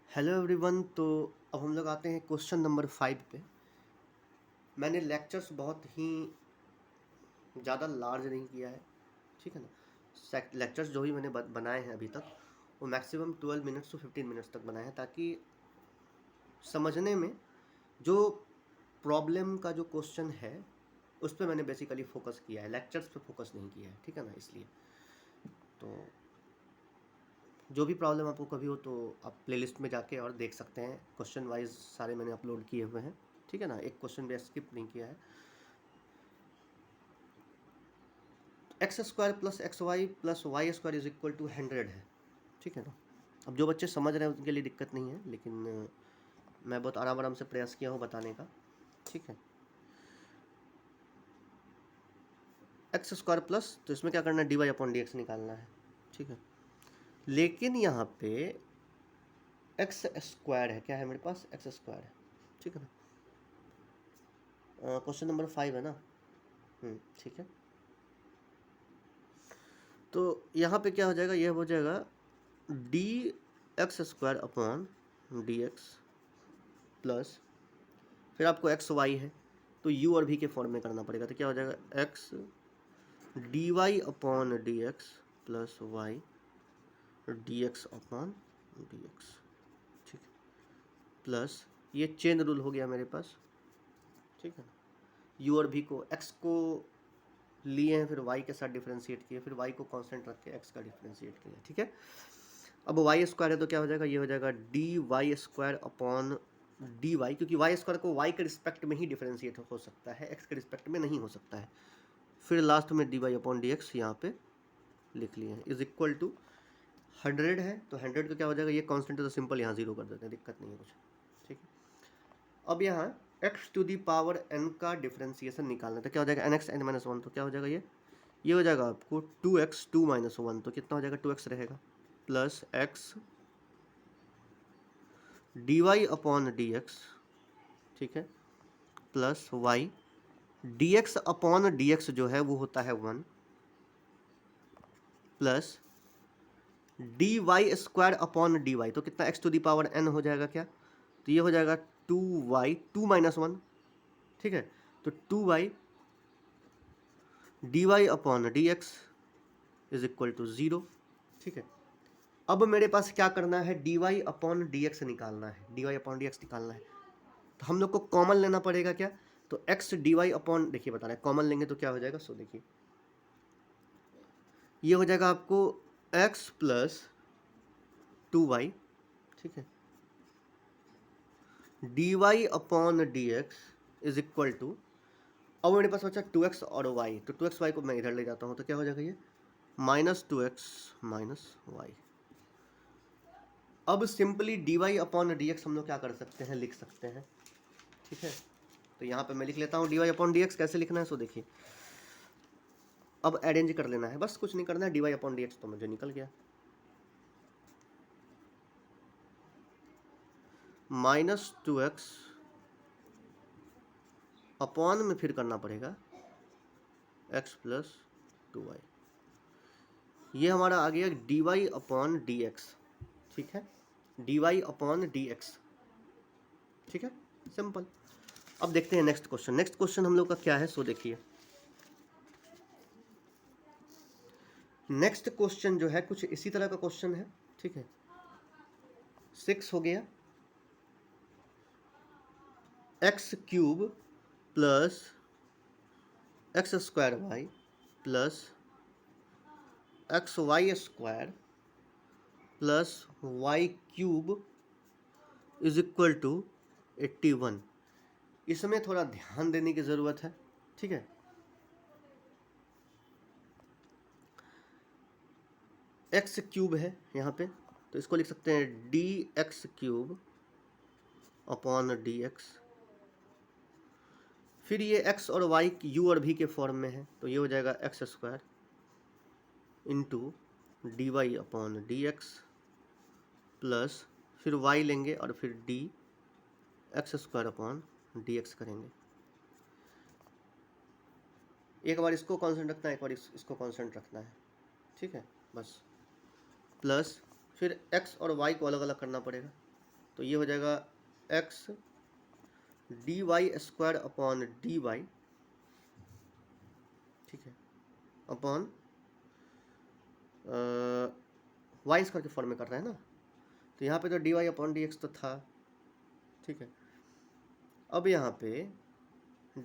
Hello everyone. तो अब हम लोग आते हैं क्वेश्चन नंबर 5 पे। मैंने लेक्चर्स बहुत ही ज़्यादा लार्ज नहीं किया है, ठीक है ना। लेक्चर्स जो भी मैंने बनाए हैं अभी तक वो मैक्सिमम 12 मिनट्स टू 15 मिनट्स तक बनाए हैं, ताकि समझने में जो प्रॉब्लम का जो क्वेश्चन है उस पर मैंने बेसिकली फोकस किया है, लेक्चर्स पे फोकस नहीं किया है, ठीक है ना। इसलिए तो जो भी प्रॉब्लम आपको कभी हो तो आप प्लेलिस्ट में जाके और देख सकते हैं। क्वेश्चन वाइज सारे मैंने अपलोड किए हुए हैं, ठीक है ना। एक क्वेश्चन भी स्किप नहीं किया है। X square plus x Y plus Y square is equal to 100 है, ठीक है ना। अब जो बच्चे समझ रहे हैं उनके लिए दिक्कत नहीं है, लेकिन मैं बहुत आराम आराम से प्रयास किया हूँ बताने का, ठीक है। एक्स स्क्वायर प्लस, तो इसमें क्या करना है, D Y upon D x निकालना है, ठीक है। लेकिन यहाँ पे एक्स स्क्वायर है, क्या है मेरे पास, एक्स स्क्वायर है, ठीक है ना। क्वेश्चन नंबर 5 है ना। ठीक है। तो यहाँ पे क्या हो जाएगा, ये हो जाएगा D x square upon D x plus, फिर आपको एक्स वाई है तो यू और भी के फॉर्म में करना पड़ेगा। तो क्या हो जाएगा, x D Y upon D x plus Y D x upon D x, ठीक है। प्लस ये चेन रूल हो गया मेरे पास, ठीक है ना। यू और भी को, एक्स को लिए हैं, फिर वाई के साथ डिफ्रेंशिएट किए, फिर वाई को कांस्टेंट रख के एक्स का डिफ्रेंशिएट किया, ठीक है। अब वाई स्क्वायर है तो क्या हो जाएगा, ये हो जाएगा D Y square upon D Y, क्योंकि वाई स्क्वायर को वाई के रिस्पेक्ट में ही डिफ्रेंशिएट हो सकता है, एक्स के रिस्पेक्ट में नहीं हो सकता है। फिर लास्ट में D Y upon D X यहाँ पे लिख लिए हैं, इज इक्वल टू 100 है, तो 100 का क्या हो जाएगा, ये कांस्टेंट है तो सिंपल यहाँ 0 कर देते हैं, दिक्कत नहीं है कुछ, ठीक है। अब यहाँ X to the power N का डिफ्रेंसिएशन निकालना है, तो क्या हो जाएगा, N x N minus one, तो क्या हो जाएगा, ये हो जाएगा आपको 2x 2 माइनस वन, तो कितना हो जाएगा, 2x रहेगा, plus X D Y upon D x, ठीक है, plus Y D x upon D X जो है वो होता है 1, plus D Y square upon D Y, तो कितना X to the power N हो जाएगा क्या, तो ये हो जाएगा 2y 2 माइनस वन, ठीक है। तो 2y d Y upon D x is equal to 0, ठीक है। अब मेरे पास क्या करना है, D Y upon D x निकालना है, D Y upon D x निकालना है। तो हम लोग को कॉमन लेना पड़ेगा क्या, तो एक्स डी वाई अपॉन, देखिए बता रहे हैं कॉमन लेंगे तो क्या हो जाएगा, सो देखिए ये हो जाएगा आपको एक्स प्लस 2y, ठीक है, D Y upon D x is equal to, अब मेरे पास बचा 2x और y, तो 2x y को मैं इधर ले जाता हूँ, तो क्या हो जाएगा ये माइनस 2x माइनस वाई। अब simply d Y upon D x हम लोग क्या कर सकते हैं, लिख सकते हैं, ठीक है। तो यहाँ पे मैं लिख लेता हूँ d Y upon D x, कैसे लिखना है, सो देखिए अब अरेंज कर लेना है, बस कुछ नहीं करना है, D Y upon D x तो मुझे निकल गया, माइनस 2x अपॉन में फिर करना पड़ेगा x प्लस 2y, ये हमारा आ गया d Y upon D x, ठीक है, D Y upon D x, ठीक है, सिंपल। अब देखते हैं नेक्स्ट क्वेश्चन। नेक्स्ट क्वेश्चन हम लोग का क्या है, सो देखिए नेक्स्ट क्वेश्चन जो है कुछ इसी तरह का क्वेश्चन है, ठीक है। 6 हो गया, x cube plus x square y plus x y square plus y cube is equal to 81। इसमें थोड़ा ध्यान देने की ज़रूरत है, ठीक है। एक्स क्यूब है यहाँ पे, तो इसको लिख सकते हैं D x cube upon D x, फिर ये एक्स और वाई यू और भी के फॉर्म में है, तो ये हो जाएगा x square into d Y upon D x plus फिर वाई लेंगे और फिर d x square upon D x करेंगे। एक बार इसको कांस्टेंट रखना है, एक बार इसको कांस्टेंट रखना है, ठीक है, बस। प्लस फिर x और y को अलग अलग करना पड़ेगा, तो ये हो जाएगा x D Y square upon D y, ठीक है, अपॉन वाई स्क्वायर के फॉर्म में कर रहे हैं ना, तो यहाँ पे तो d Y upon D x तो था, ठीक है। अब यहाँ पे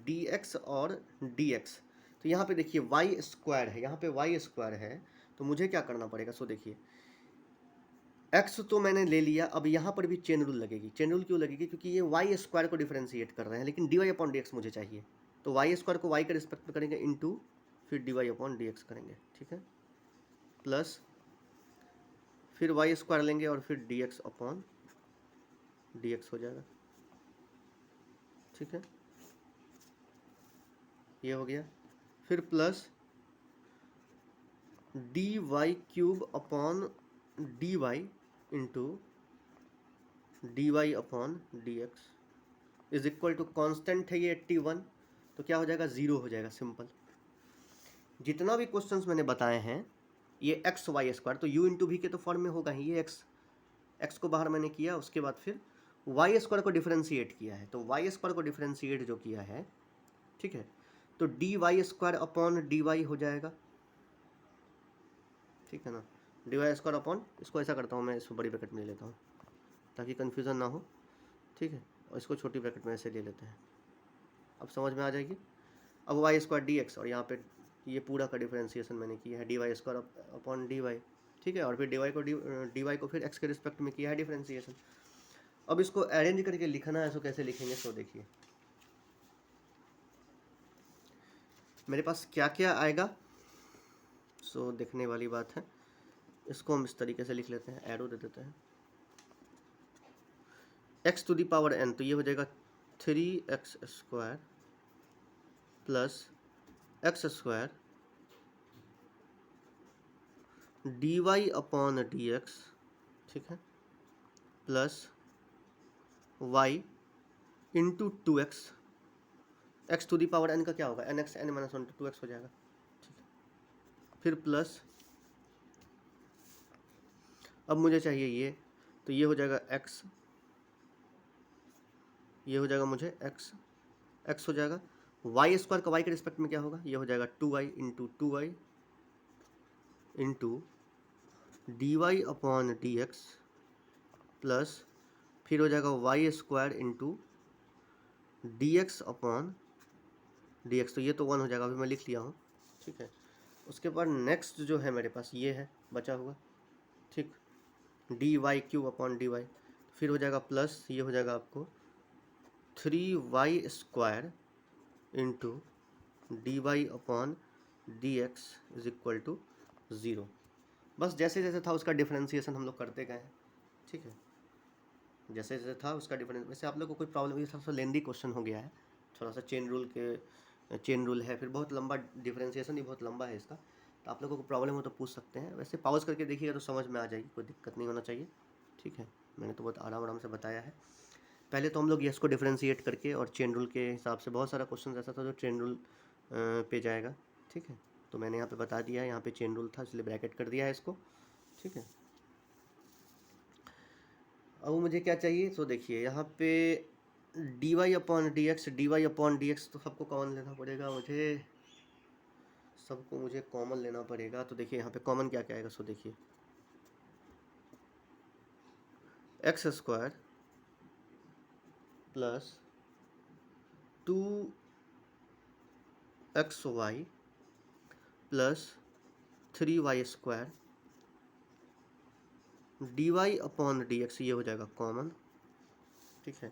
डी एक्स और डी एक्स, तो यहाँ पे देखिए वाई स्क्वायर है, यहाँ पे वाई स्क्वायर है, तो मुझे क्या करना पड़ेगा, सो देखिए एक्स तो मैंने ले लिया, अब यहाँ पर भी चेन रूल लगेगी। चेन रूल क्यों लगेगी, क्योंकि ये वाई स्क्वायर को डिफरेंशिएट कर रहे हैं, लेकिन d Y upon D x मुझे चाहिए, तो वाई स्क्वायर को वाई के रिस्पेक्ट में करेंगे इंटू फिर d Y upon D x करेंगे, ठीक है, प्लस फिर वाई स्क्वायर लेंगे और फिर d x upon D x हो जाएगा, ठीक है, ये हो गया। फिर plus D y cube upon D y into d Y upon D x is equal to constant है ये 81, तो क्या हो जाएगा, 0 हो जाएगा, सिंपल। जितना भी क्वेश्चंस मैंने बताए हैं ये एक्स वाई स्क्वायर, तो यू इंटू वी के तो फॉर्म में होगा ही, ये एक्स को बाहर मैंने किया, उसके बाद फिर वाई स्क्वायर को डिफरेंशिएट किया है, तो वाई स्क्वायर को डिफरेंशिएट जो किया है, ठीक है, तो d Y square upon D y हो जाएगा, ठीक है ना, डी वाई स्क्वायर अपॉन, इसको ऐसा करता हूँ मैं, इसको बड़ी ब्रैकेट में ले लेता हूँ ताकि कन्फ्यूज़न ना हो, ठीक है, और इसको छोटी ब्रैकेट में ऐसे ले लेते हैं, अब समझ में आ जाएगी। अब वाई स्क्वायर डी एक्स, और यहाँ पे ये पूरा का डिफरेंशिएशन मैंने किया है D Y square upon D y, ठीक है, और फिर डी वाई को फिर एक्स के रिस्पेक्ट में किया है डिफरेंशिएशन। अब इसको अरेंज करके लिखना है, इसको कैसे लिखेंगे, तो देखिए मेरे पास क्या क्या आएगा, सो देखने वाली बात है। इसको हम इस तरीके से लिख लेते हैं, एरो दे देते हैं, x to the power n, तो ये हो जाएगा 3x square plus x square d Y upon D x, ठीक है, plus y into 2x, x to the power n का क्या होगा, n x N minus 1 to 2x हो जाएगा, ठीक है, फिर प्लस, अब मुझे चाहिए ये, तो ये हो जाएगा x, ये हो जाएगा मुझे x हो जाएगा, वाई स्क्वायर का वाई के रिस्पेक्ट में क्या होगा, ये हो जाएगा 2y into 2y into d Y upon D x, plus फिर हो जाएगा y square into d x upon D x, तो ये तो 1 हो जाएगा, अभी मैं लिख लिया हूँ, ठीक है। उसके बाद नेक्स्ट जो है मेरे पास ये है बचा हुआ, ठीक, d y cube upon D y, फिर हो जाएगा प्लस, ये हो जाएगा आपको 3y square into d Y upon D x is equal to 0। बस जैसे जैसे था उसका डिफरेंशिएशन हम लोग करते गए हैं, ठीक है, जैसे जैसे था उसका डिफरेंस। वैसे आप लोग को कोई प्रॉब्लम, ये सबसे लेंदी क्वेश्चन हो गया है, थोड़ा सा चेन रूल है, फिर बहुत लंबा डिफरेंशिएशन ही बहुत लंबा है इसका, तो आप लोगों को प्रॉब्लम हो तो पूछ सकते हैं। वैसे पॉज करके देखिएगा तो समझ में आ जाएगी, कोई दिक्कत नहीं होना चाहिए, ठीक है, मैंने तो बहुत आराम से बताया है। पहले तो हम लोग यस को डिफरेंशिएट करके और चेन रूल के हिसाब से, बहुत सारा क्वेश्चन ऐसा था जो चेन रूल पे जाएगा, ठीक है, तो मैंने यहाँ पे बता दिया है, यहाँ पे चेन रूल था इसलिए ब्रैकेट कर दिया है इसको, ठीक है। अब मुझे क्या चाहिए, तो देखिए यहाँ पे d Y upon D x, तो सबको कॉमन लेना पड़ेगा मुझे कॉमन लेना पड़ेगा, तो देखिए यहाँ पे कॉमन क्या क्या आएगा, सो देखिए x square plus 2xy plus 3y square d Y upon D x, ये हो जाएगा कॉमन, ठीक है,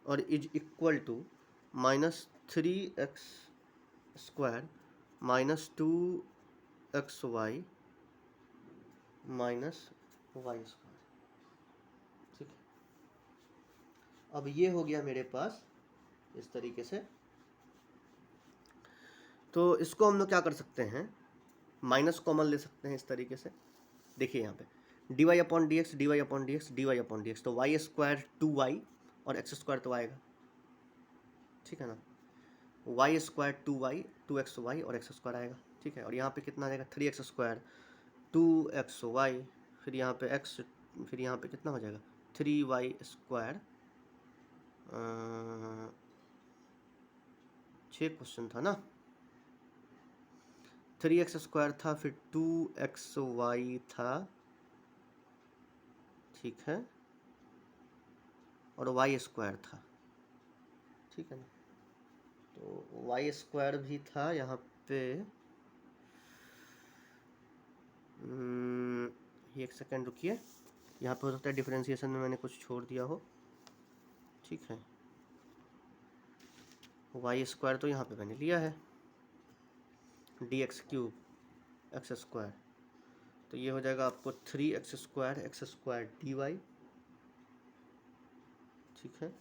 और is equal to -3x square minus 2xy minus y square, ठीक है। अब ये हो गया मेरे पास इस तरीके से, तो इसको हम लोग क्या कर सकते हैं, माइनस कॉमन ले सकते हैं इस तरीके से। देखिए यहाँ पे d Y upon D x, D Y upon D x, D Y upon D x, तो वाई स्क्वायर 2y और एक्स स्क्वायर तो आएगा, ठीक है ना, वाई स्क्वायर 2y 2xy और एक्स स्क्वायर आएगा, ठीक है, और यहाँ पे कितना आ जाएगा 3x स्क्वायर 2xy, फिर यहाँ पे x, फिर यहाँ पे कितना हो जाएगा 3y², 6 क्वेश्चन था ना, 3x² था, फिर 2xy था, ठीक है, और y² था, ठीक है ना। तो y² भी था यहाँ पे, ये एक सेकेंड रुकिए, यहाँ पे हो सकता है डिफरेंशिएशन में मैंने कुछ छोड़ दिया हो, ठीक है। y² तो यहाँ पे मैंने लिया है, dx³ x², तो ये हो जाएगा आपको 3x² x² dy, ठीक है,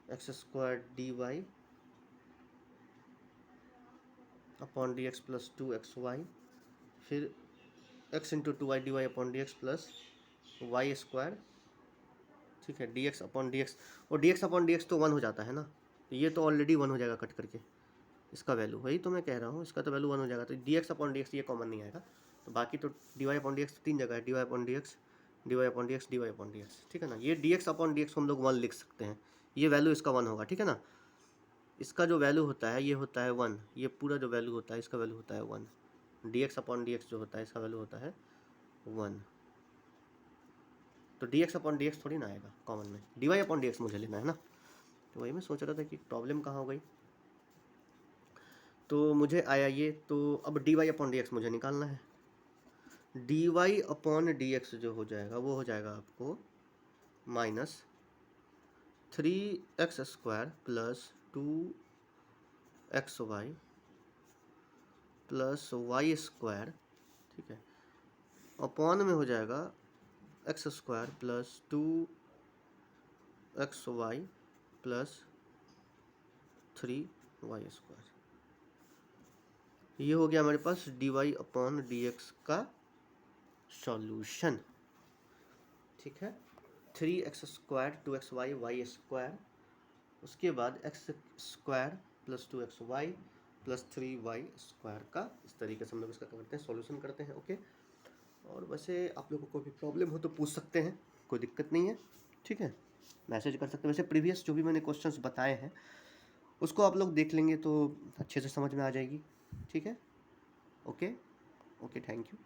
x² dy upon dx plus 2xy, फिर x into 2y dy upon dx plus y², ठीक है, dx अपॉन dx, और dx अपॉन dx तो 1 हो जाता है ना, तो ये तो ऑलरेडी 1 हो जाएगा कट करके, इसका वैल्यू वही तो मैं कह रहा हूँ, इसका तो वैल्यू 1 हो जाएगा, तो dx अपॉन dx ये कॉमन नहीं आएगा, तो बाकी तो dy अपॉन dx तो 3 जगह है, dy upon dx, dy upon dx, dy upon dx, ठीक है ना। ये dx अपॉन dx हम लोग 1 लिख सकते हैं, ये वैल्यू इसका 1 होगा, ठीक है ना। इसका जो वैल्यू होता है ये होता है 1, ये पूरा जो वैल्यू होता है इसका वैल्यू होता है 1, dx अपॉन dx जो होता है इसका वैल्यू होता है 1, तो dx अपॉन dx थोड़ी ना आएगा कॉमन में, dy अपॉन dx मुझे लेना है ना, तो वही मैं सोच रहा था कि प्रॉब्लम कहाँ हो गई। तो मुझे आया ये, तो अब dy अपॉन dx मुझे निकालना है, dy अपॉन dx जो हो जाएगा वो हो जाएगा आपको minus 3x² plus 2xy plus y², ठीक है, अपॉन में हो जाएगा x² plus 2xy plus 3y², ये हो गया हमारे पास dy अपॉन dx का सॉल्यूशन, ठीक है। 3x² 2xy y², उसके बाद x² plus 2xy plus 3y² का, इस तरीके से हम लोग इसका करते हैं, सॉल्यूशन करते हैं, ओके। और वैसे आप लोगों को कोई प्रॉब्लम हो तो पूछ सकते हैं, कोई दिक्कत नहीं है, ठीक है, मैसेज कर सकते हैं। वैसे प्रीवियस जो भी मैंने क्वेश्चंस बताए हैं उसको आप लोग देख लेंगे तो अच्छे से समझ में आ जाएगी, ठीक है, ओके, थैंक यू।